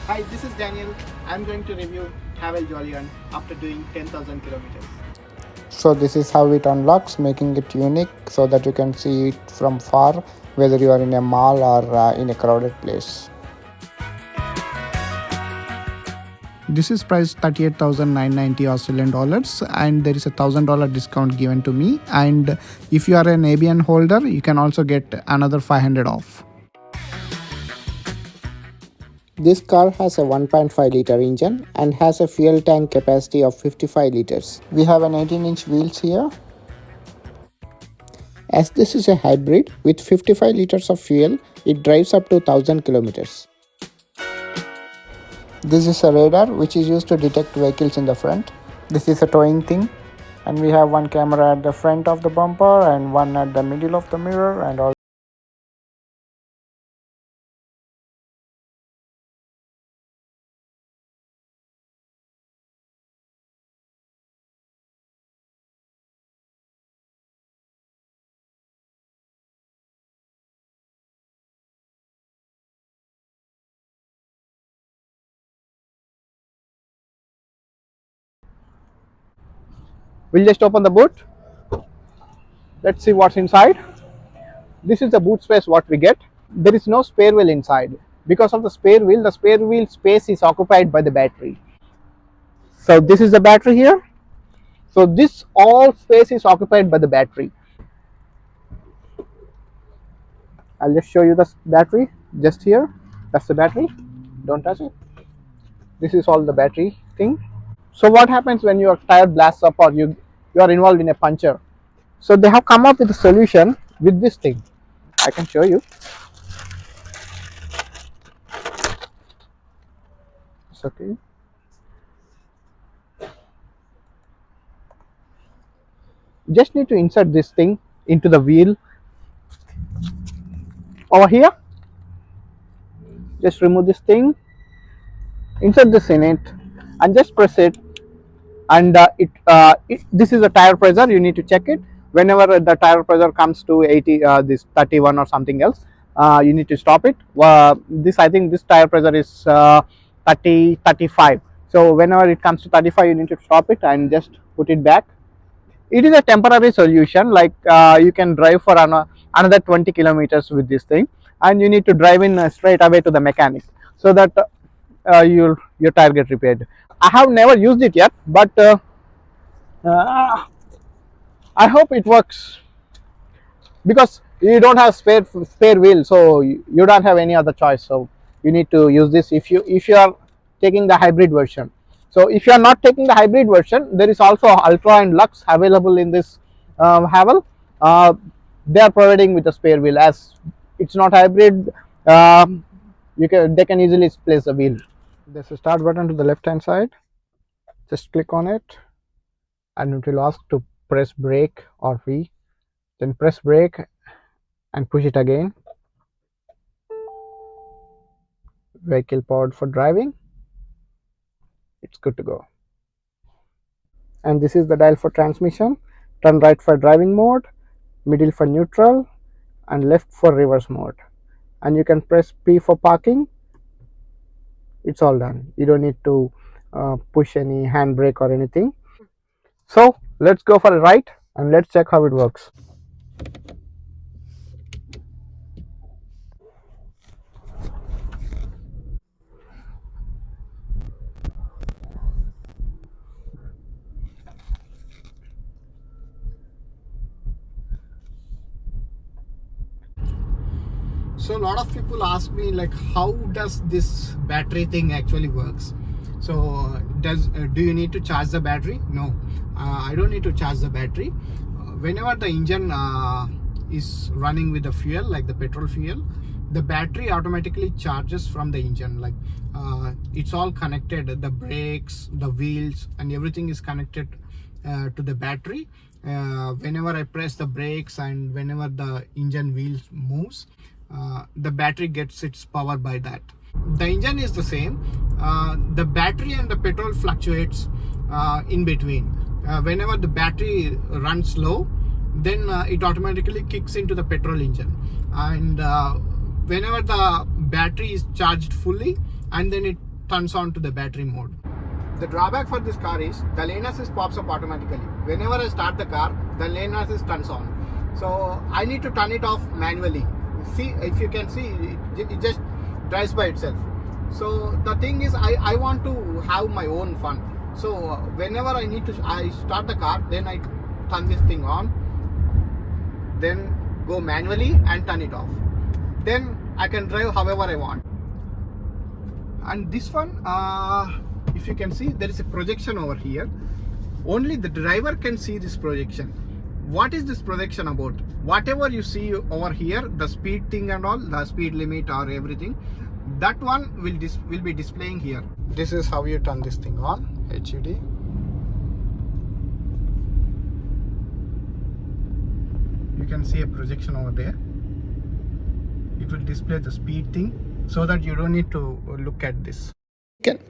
Hi, this is Daniel. I'm going to review Haval Jolion after doing 10,000 kilometers. So this is how it unlocks, making it unique so that you can see it from far, whether you are in a mall or in a crowded place. This is priced 38,990 Australian dollars, and there is a $1,000 discount given to me. And if you are an ABN holder, you can also get another 500 off. This car has a 1.5 liter engine and has a fuel tank capacity of 55 liters. We have an 18-inch wheels here. As this is a hybrid with 55 liters of fuel, it drives up to 1000 kilometers. This is a radar which is used to detect vehicles in the front. This is a towing thing, and we have one camera at the front of the bumper and one at the middle of the mirror and all. We'll just open the boot. Let's see what's inside. This is the boot space what we get. There is no spare wheel inside. Because of the spare wheel space is occupied by the battery. So this is the battery here. So this all space is occupied by the battery. I'll just show you the battery just here. That's the battery. Don't touch it. This is all the battery thing. So what happens when your tire blasts up or you are involved in a puncture? So they have come up with a solution with this thing. I can show you. It's okay. You just need to insert this thing into the wheel over here. Just remove this thing, insert this in it, and just press it. And this is a tire pressure. You need to check it. Whenever the tire pressure comes to 80, this 31 or something else, you need to stop it. This I think this tire pressure is 30, 35. So whenever it comes to 35, you need to stop it and just put it back. It is a temporary solution, like you can drive for another 20 kilometers with this thing, and you need to drive in straight away to the mechanic so that your tire get repaired. I have never used it yet, but uh, I hope it works, because you don't have spare wheel, so you don't have any other choice. So you need to use this if you are taking the hybrid version. So if you are not taking the hybrid version, there is also Ultra and Lux available in this Haval. They are providing with a spare wheel. As it's not hybrid, they can easily place the wheel. There's a start button to the left hand side. Just click on it, and it will ask to press brake or V. Then press brake and push it again. Vehicle powered for driving. It's good to go. And this is the dial for transmission. Turn right for driving mode, middle for neutral, and left for reverse mode. And you can press P for parking. It's all done. You don't need to push any handbrake or anything. So let's go for a ride and let's check how it works. So a lot of people ask me, like, how does this battery thing actually works? So do you need to charge the battery? No, I don't need to charge the battery. Whenever the engine is running with the fuel, like the petrol fuel, the battery automatically charges from the engine. Like it's all connected, the brakes, the wheels, and everything is connected to the battery. Whenever I press the brakes and whenever the engine wheels moves, the battery gets its power by that. The engine is the same. The battery and the petrol fluctuates in between. Whenever the battery runs low, then it automatically kicks into the petrol engine, and whenever the battery is charged fully, and then it turns on to the battery mode. The drawback for this car is the lane assist pops up automatically. Whenever I start the car, the lane assist turns on. So I need to turn it off manually. See, if you can see, it just drives by itself. So the thing is, I want to have my own fun. So whenever I start the car, then I turn this thing on, then go manually and turn it off. Then I can drive however I want. And this one, if you can see, there is a projection over here. Only the driver can see this projection. What is this projection about? Whatever you see over here, the speed thing and all, the speed limit or everything, that one will be displaying here. This is how you turn this thing on, HUD. You can see a projection over there. It will display the speed thing so that you don't need to look at this.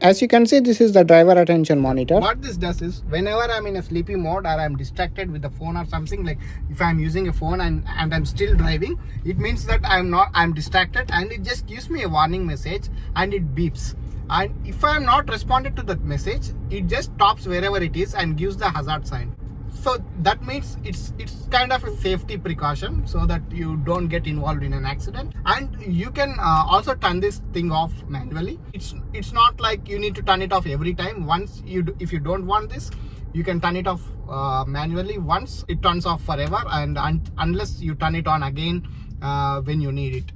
As you can see, this is the driver attention monitor. What this does is, whenever I'm in a sleepy mode or I'm distracted with the phone or something, like if I'm using a phone and I'm still driving, it means that I'm distracted, and it just gives me a warning message and it beeps. And if I'm not responded to that message, it just stops wherever it is and gives the hazard sign. So that means it's kind of a safety precaution so that you don't get involved in an accident. And you can also turn this thing off manually. It's not like you need to turn it off every time. If you don't want this, you can turn it off manually. Once it turns off forever, and unless you turn it on again when you need it.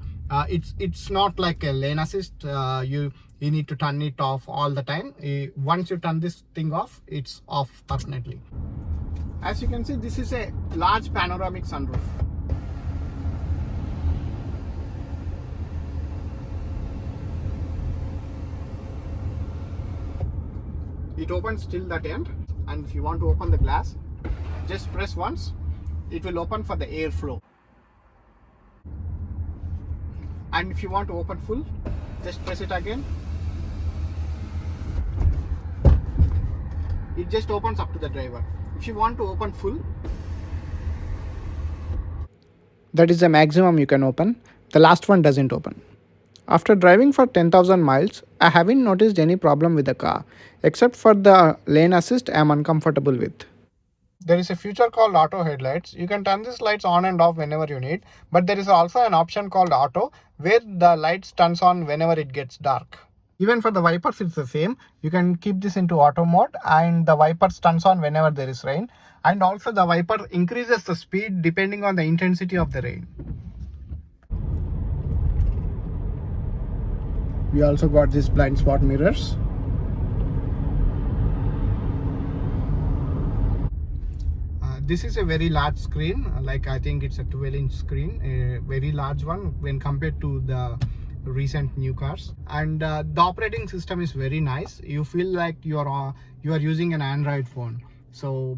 It's not like a lane assist. You need to turn it off all the time. Once you turn this thing off, it's off permanently. As you can see, this is a large panoramic sunroof. It opens till that end, and if you want to open the glass, just press once, it will open for the airflow. And if you want to open full, just press it again. It just opens up to the driver. If you want to open full, That is the maximum you can open. The last one doesn't open. After driving for 10,000 miles, I haven't noticed any problem with the car, except for the lane assist I am uncomfortable with. there is a feature called auto headlights. You can turn these lights on and off whenever you need, but there is also an option called auto, where the lights turns on whenever it gets dark. Even for the wipers, it's the same. You can keep this into auto mode, and the wipers turns on whenever there is rain. And also the wiper increases the speed depending on the intensity of the rain. We also got these blind spot mirrors. This is a very large screen, like I think it's a 12-inch screen, a very large one when compared to the recent new cars. And the operating system is very nice. You feel like you are using an Android phone. So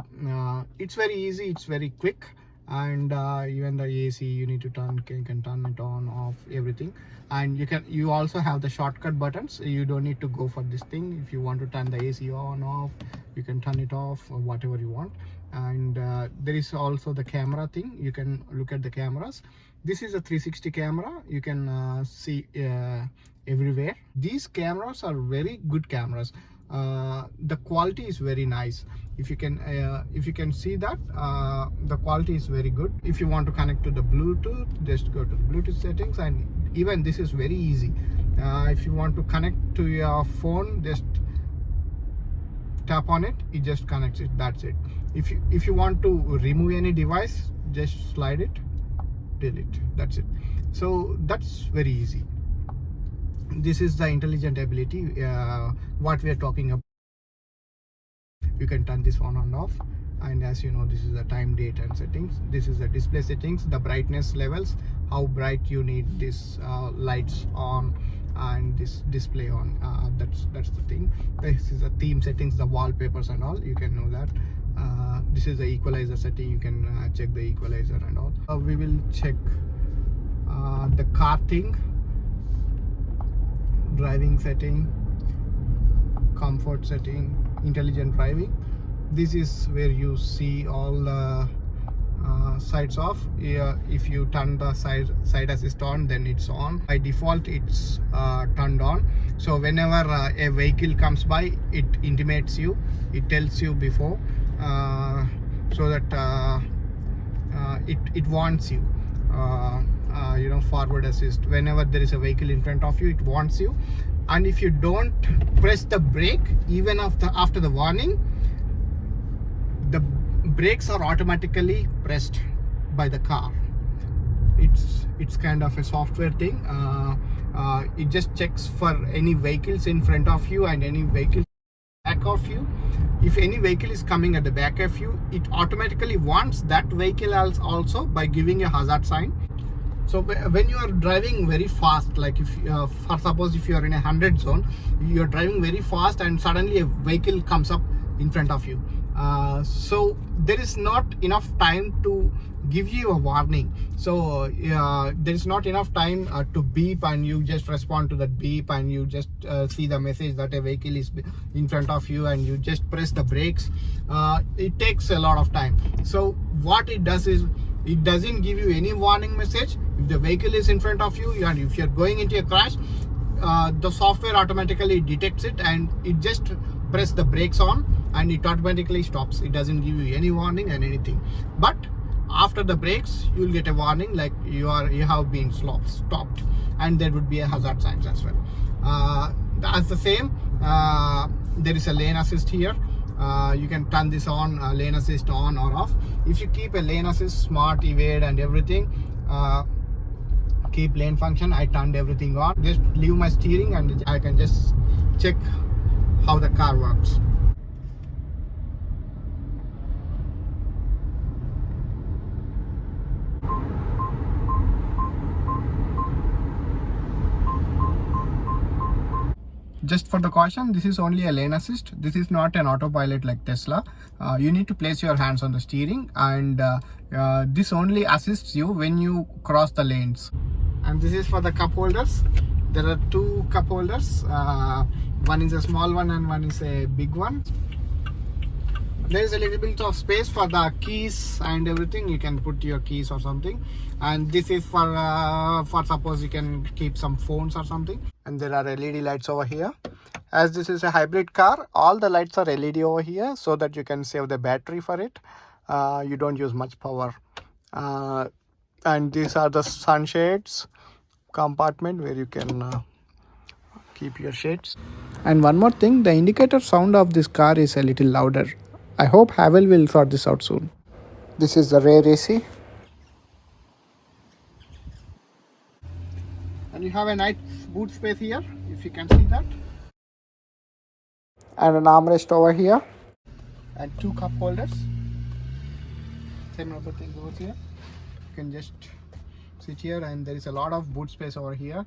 it's very easy, it's very quick. And even the AC, you need to you can turn it on, off, everything. And you also have the shortcut buttons. You don't need to go for this thing. If you want to turn the AC on, off, you can turn it off, or whatever you want. And there is also the camera thing. You can look at the cameras. This is a 360 camera. You can see everywhere. These cameras are very good cameras. The quality is very nice. If you can see that, the quality is very good. If you want to connect to the Bluetooth, just go to the Bluetooth settings, and even this is very easy. If you want to connect to your phone, just tap on it, it just connects it. That's it. If you want to remove any device, just slide it, delete. That's it. So that's very easy. This is the intelligent ability, what we are talking about. You can turn this on and off, and as you know, this is the time, date and settings. This is the display settings, the brightness levels, how bright you need this lights on and this display on. That's the thing. This is the theme settings, the wallpapers and all. You can know that. This is the equalizer setting. You can check the equalizer and all. We will check the car thing, driving setting, comfort setting, intelligent driving. This is where you see all the sides off. If you turn the side assist on, then it's on. By default it's turned on, so whenever a vehicle comes by, it intimates you, it tells you before, so that it warns you. Forward assist, whenever there is a vehicle in front of you, it warns you. And if you don't press the brake even after the warning, the brakes are automatically pressed by the car. It's kind of a software thing. It just checks for any vehicles in front of you and any vehicle back of you. If any vehicle is coming at the back of you, it automatically warns that vehicle also by giving a hazard sign. So when you are driving very fast, like if for suppose if you are in 100 zone, you are driving very fast and suddenly a vehicle comes up in front of you, so there is not enough time to give you a warning. So there is not enough time to beep, and you just respond to that beep, and you just see the message that a vehicle is in front of you, and you just press the brakes. It takes a lot of time. So what it does is, it doesn't give you any warning message. If the vehicle is in front of you and if you're going into a crash, the software automatically detects it and it just press the brakes on and it automatically stops. It doesn't give you any warning and anything. But after the brakes, you'll get a warning like you have been stopped, and there would be a hazard signs as well. As the same, there is a lane assist here. You can turn this on, lane assist on or off. If you keep a lane assist, smart evade and everything, keep lane function, I turned everything on. Just leave my steering and I can just check how the car works. Just for the caution, this is only a lane assist. This is not an autopilot like Tesla. You need to place your hands on the steering, and this only assists you when you cross the lanes. And this is for the cup holders. There are two cup holders. One is a small one and one is a big one. There is a little bit of space for the keys and everything. You can put your keys or something. And this is for suppose you can keep some phones or something. And there are LED lights over here. As this is a hybrid car, all the lights are LED over here so that you can save the battery for it. You don't use much power. And these are the sunshades compartment where you can keep your shades. And one more thing, the indicator sound of this car is a little louder. I hope Haval will sort this out soon. This is the rear AC. And you have a nice boot space here, if you can see that. And an armrest over here. And two cup holders. Same other things over here. You can just sit here, and there is a lot of boot space over here.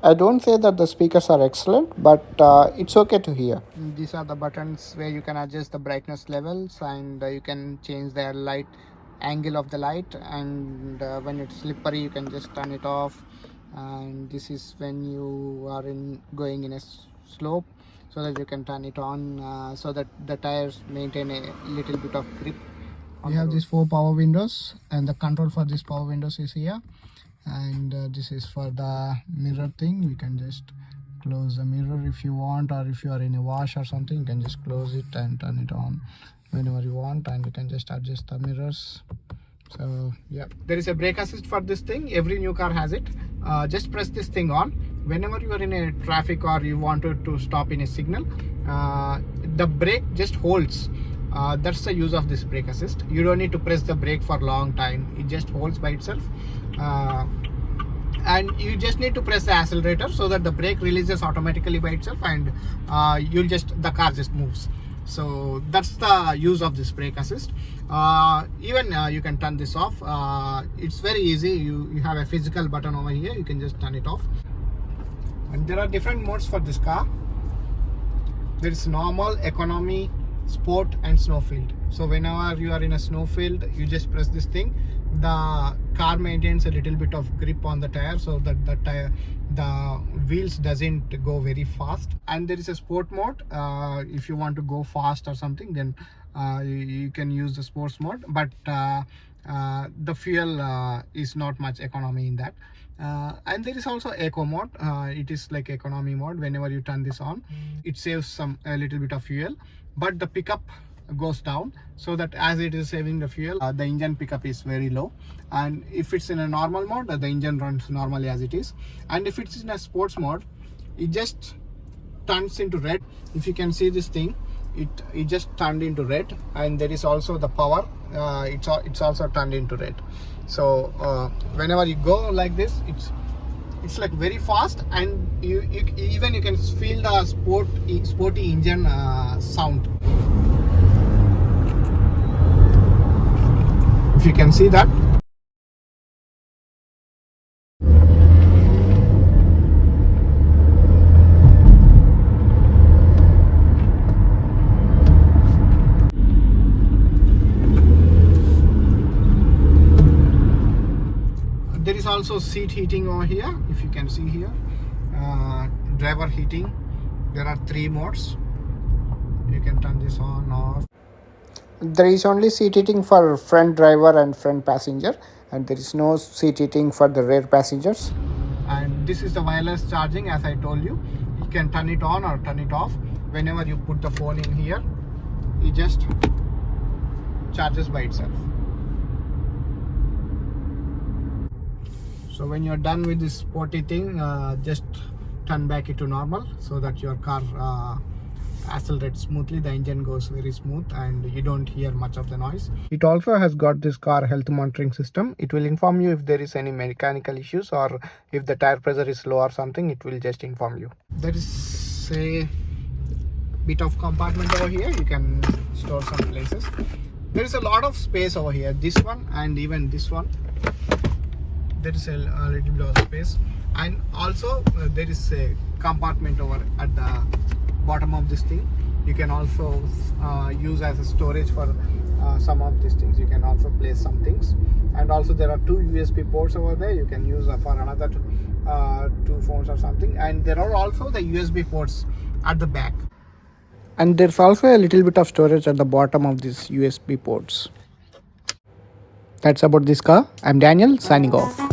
I don't say that the speakers are excellent, but it's okay to hear. These are the buttons where you can adjust the brightness levels, and you can change the light angle of the light, and when it's slippery you can just turn it off. And this is when you are going in a slope, so that you can turn it on, so that the tires maintain a little bit of grip. We have these 4 power windows, and the control for these power windows is here. And this is for the mirror thing. You can just close the mirror if you want, or if you are in a wash or something, you can just close it and turn it on whenever you want, and you can just adjust the mirrors. So yeah, there is a brake assist for this thing. Every new car has it. Just press this thing on whenever you are in a traffic or you wanted to stop in a signal. The brake just holds. That's the use of this brake assist. You don't need to press the brake for a long time. It just holds by itself. And you just need to press the accelerator so that the brake releases automatically by itself, and the car just moves. So that's the use of this brake assist. Even you can turn this off. It's very easy. You have a physical button over here. You can just turn it off. And there are different modes for this car. There is normal, economy, sport and snowfield. So whenever you are in a snowfield, you just press this thing. the car maintains a little bit of grip on the tire, so that the wheels doesn't go very fast. And there is a sport mode. If you want to go fast or something, then you can use the sports mode, but the fuel is not much economy in that. And there is also eco mode. It is like economy mode. Whenever you turn this on, it saves a little bit of fuel, but the pickup goes down, so that as it is saving the fuel, the engine pickup is very low. And if it's in a normal mode, the engine runs normally as it is. And if it's in a sports mode, it just turns into red. If you can see this thing, it just turned into red. And there is also the power, it's also turned into red. So whenever you go like this, it's like very fast, and you even you can feel the sporty engine sound. If you can see that. There is also seat heating over here. If you can see here, driver heating. There are 3 modes. You can turn this on, off. There is only seat heating for front driver and front passenger, and there is no seat heating for the rear passengers. And this is the wireless charging. As I told you, you can turn it on or turn it off. Whenever you put the phone in here, it just charges by itself. So when you're done with this sporty thing, just turn back it to normal, so that your car accelerates smoothly. The engine goes very smooth and you don't hear much of the noise. It also has got this car health monitoring system. It will inform you if there is any mechanical issues, or if the tire pressure is low or something, it will just inform you. There is a bit of compartment over here. You can store some places. There is a lot of space over here. This one and even this one, there is a little bit of space. And also there is a compartment over at the bottom of this thing. You can also use as a storage for some of these things. You can also place some things. And also there are 2 USB ports over there. You can use for another 2 phones or something. And there are also the USB ports at the back. And there's also a little bit of storage at the bottom of these USB ports. That's about this car. I'm Daniel, signing off.